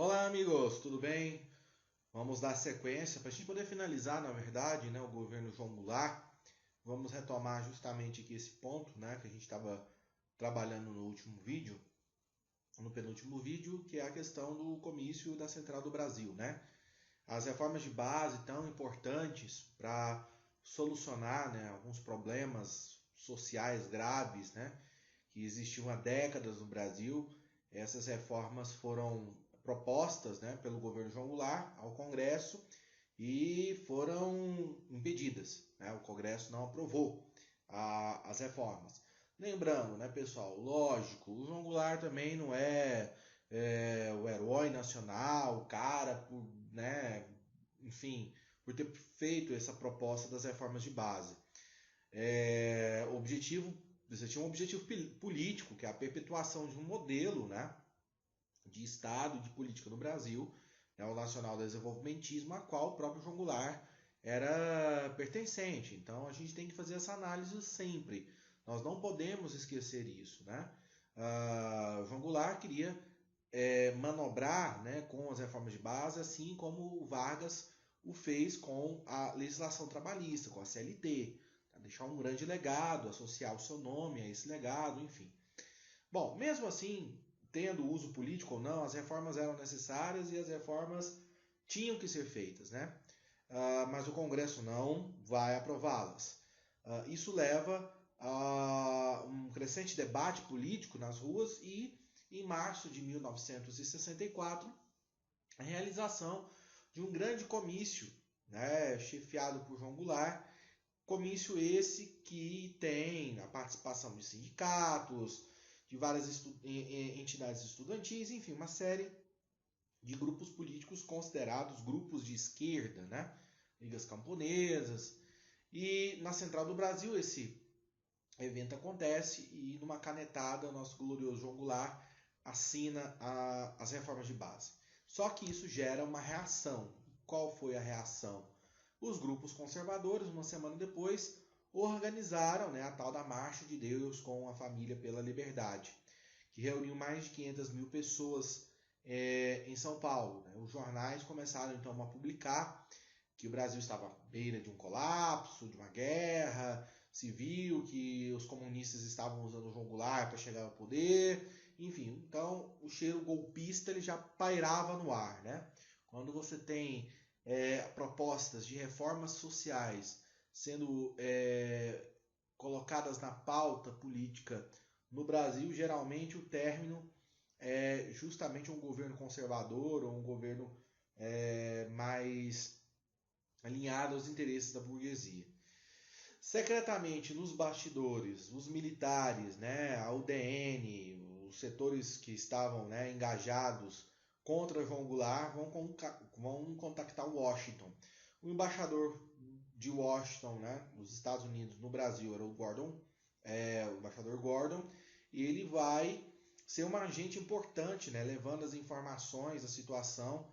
Olá, amigos, tudo bem? Vamos dar sequência para a gente poder finalizar, na verdade, né, o governo João Goulart. Vamos retomar justamente aqui esse ponto, né, que a gente estava trabalhando no último vídeo, no penúltimo vídeo, que é a questão do comício da Central do Brasil, né? As reformas de base tão importantes para solucionar, né, alguns problemas sociais graves, né, que existiam há décadas no Brasil. Essas reformas foram propostas, né, pelo governo João Goulart ao Congresso e foram impedidas, né? O Congresso não aprovou as reformas. Lembrando, né, pessoal, lógico, o João Goulart também não é o herói nacional, o cara, por, né, enfim, por ter feito essa proposta das reformas de base. Objetivo, você tinha um objetivo político, que é a perpetuação de um modelo, né, de Estado e de política no Brasil, né, o nacional desenvolvimentismo, a qual o próprio João Goulart era pertencente. Então a gente tem que fazer essa análise sempre. Nós não podemos esquecer isso, né? João Goulart queria manobrar, né, com as reformas de base, assim como o Vargas o fez com a legislação trabalhista, com a CLT, deixar um grande legado, associar o seu nome a esse legado, enfim. Bom, mesmo assim, tendo uso político ou não, as reformas eram necessárias e as reformas tinham que ser feitas, né? Mas o Congresso não vai aprová-las. Isso leva a um crescente debate político nas ruas e, em março de 1964, a realização de um grande comício, né, chefiado por João Goulart. Comício esse que tem a participação de sindicatos, de várias entidades estudantis, enfim, uma série de grupos políticos considerados grupos de esquerda, né? Ligas camponesas. E na Central do Brasil esse evento acontece e numa canetada o nosso glorioso João Goulart assina as reformas de base. Só que isso gera uma reação. Qual foi a reação? Os grupos conservadores, uma semana depois, organizaram, né, a tal da Marcha de Deus com a Família pela Liberdade, que reuniu mais de 500 mil pessoas em São Paulo. Né? Os jornais começaram então a publicar que o Brasil estava à beira de um colapso, de uma guerra civil, que os comunistas estavam usando o João Goulart para chegar ao poder, enfim. Então o cheiro golpista ele já pairava no ar, né? Quando você tem propostas de reformas sociais sendo colocadas na pauta política no Brasil, geralmente o término é justamente um governo conservador ou um governo mais alinhado aos interesses da burguesia. Secretamente, nos bastidores, os militares, né, a UDN, os setores que estavam, né, engajados contra João Goulart vão contactar Washington. O embaixador de Washington, né, nos Estados Unidos, no Brasil, era o Gordon, o embaixador Gordon, e ele vai ser um agente importante, né, levando as informações, a situação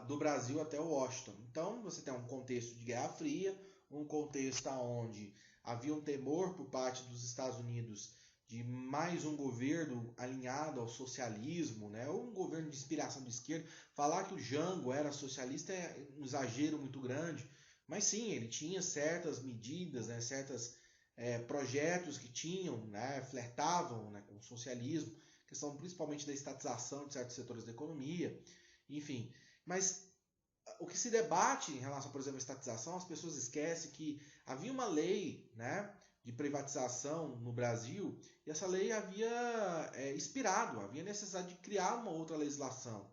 do Brasil até Washington. Então você tem um contexto de Guerra Fria, um contexto onde havia um temor por parte dos Estados Unidos de mais um governo alinhado ao socialismo, né? Ou um governo de inspiração de esquerda. Falar que o Jango era socialista é um exagero muito grande, mas sim, ele tinha certas medidas, né? Certos projetos que tinham, né? Flertavam, né? Com o socialismo, questão principalmente da estatização de certos setores da economia, enfim. Mas o que se debate em relação, por exemplo, à estatização, as pessoas esquecem que havia uma lei, né, de privatização no Brasil e essa lei havia expirado, havia necessidade de criar uma outra legislação.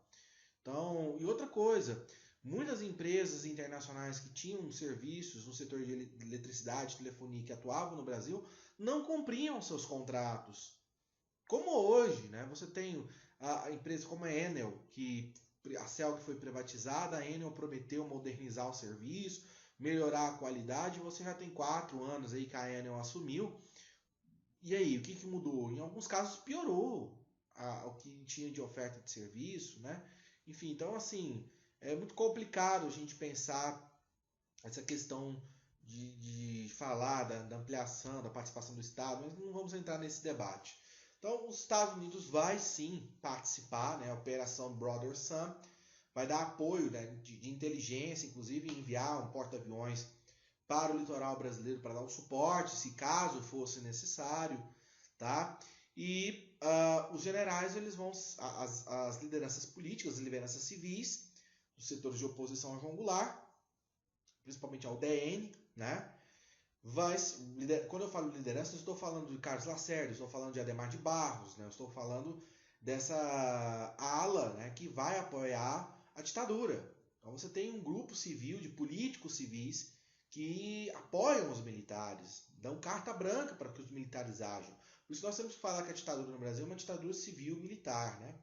Então, e outra coisa, muitas empresas internacionais que tinham serviços no setor de eletricidade, telefonia que atuavam no Brasil não cumpriam seus contratos. Como hoje, né, você tem a empresa como a Enel, que a Celg foi privatizada, a Enel prometeu modernizar o serviço, melhorar a qualidade, você já tem 4 anos aí que a Enel assumiu. E aí, o que mudou? Em alguns casos piorou o que tinha de oferta de serviço, né? Enfim, então assim, é muito complicado a gente pensar essa questão de falar da ampliação, da participação do Estado, mas não vamos entrar nesse debate. Então, os Estados Unidos vai sim participar, né, a Operação Brother Sun, vai dar apoio, né, de inteligência, inclusive enviar um porta-aviões para o litoral brasileiro para dar um suporte, se caso fosse necessário, tá? E os generais, eles vão, as lideranças políticas, as lideranças civis, dos setores de oposição ao João Goulart, principalmente ao DN, né? Quando eu falo liderança, eu estou falando de Carlos Lacerda, estou falando de Adhemar de Barros, né? Eu estou falando dessa ala, né, que vai apoiar a ditadura. Então você tem um grupo civil, de políticos civis, que apoiam os militares, dão carta branca para que os militares ajam. Por isso nós temos que falar que a ditadura no Brasil é uma ditadura civil-militar, né?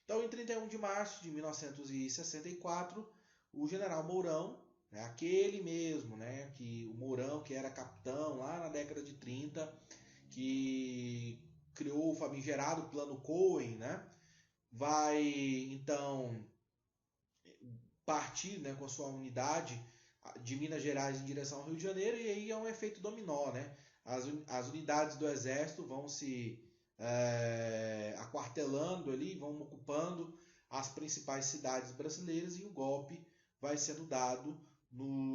Então, em 31 de março de 1964, o general Mourão, né, aquele mesmo, né, que o Mourão, que era capitão lá na década de 30, que criou o famigerado Plano Cohen, né, vai então partir, né, com a sua unidade de Minas Gerais em direção ao Rio de Janeiro, e aí é um efeito dominó, né? As unidades do exército vão se aquartelando ali, vão ocupando as principais cidades brasileiras, e o golpe vai sendo dado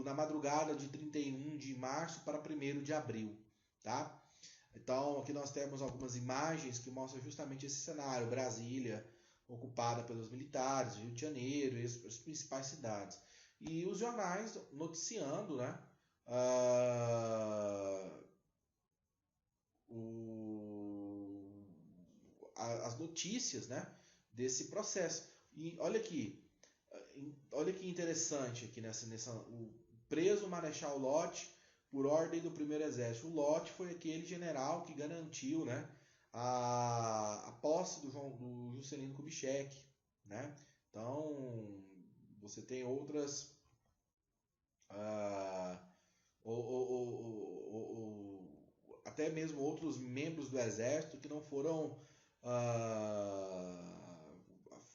na madrugada de 31 de março para 1º de abril, tá? Então aqui nós temos algumas imagens que mostram justamente esse cenário: Brasília ocupada pelos militares, Rio de Janeiro e as principais cidades. E os jornais noticiando, né, as notícias, né, desse processo. E olha que interessante aqui o preso Marechal Lott por ordem do primeiro exército. O Lott foi aquele general que garantiu, né, a posse do Juscelino Kubitschek, né? Então você tem outras até mesmo outros membros do exército que não foram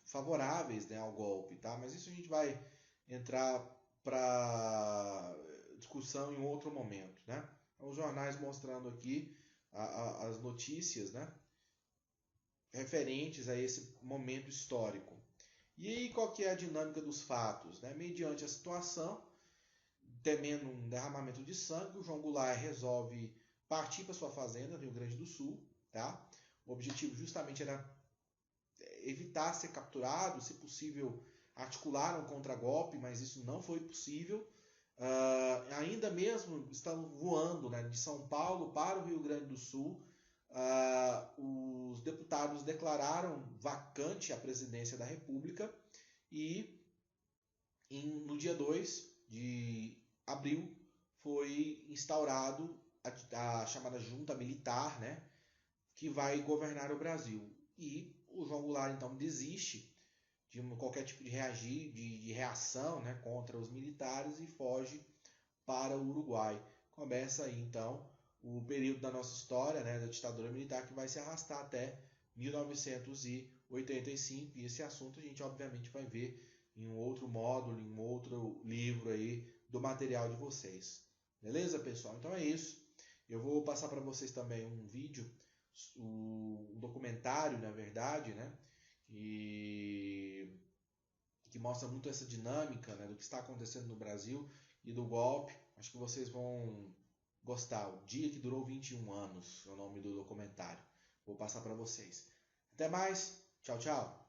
favoráveis, né, ao golpe, tá? Mas isso a gente vai entrar para discussão em outro momento, né? Então, os jornais mostrando aqui as notícias, né, referentes a esse momento histórico. E aí, qual que é a dinâmica dos fatos, né? Mediante a situação, temendo um derramamento de sangue, o João Goulart resolve partir para sua fazenda no Rio Grande do Sul, tá? O objetivo justamente era evitar ser capturado, se possível articular um contragolpe, mas isso não foi possível. Ainda mesmo estão voando, né, de São Paulo para o Rio Grande do Sul, os deputados declararam vacante a presidência da República, e no dia 2 de abril foi instaurado a chamada junta militar, né, que vai governar o Brasil. E o João Goulart então desiste de qualquer tipo de reação, né, contra os militares, e foge para o Uruguai. Começa aí então o período da nossa história, né, da ditadura militar, que vai se arrastar até 1985, e esse assunto a gente obviamente vai ver em um outro módulo, em um outro livro aí do material de vocês. Beleza, pessoal? Então é isso. Eu vou passar para vocês também um vídeo, um documentário, na verdade, né, que mostra muito essa dinâmica, né, do que está acontecendo no Brasil e do golpe. Acho que vocês vão gostar. O Dia que Durou 21 Anos é o nome do documentário. Vou passar para vocês. Até mais. Tchau, tchau.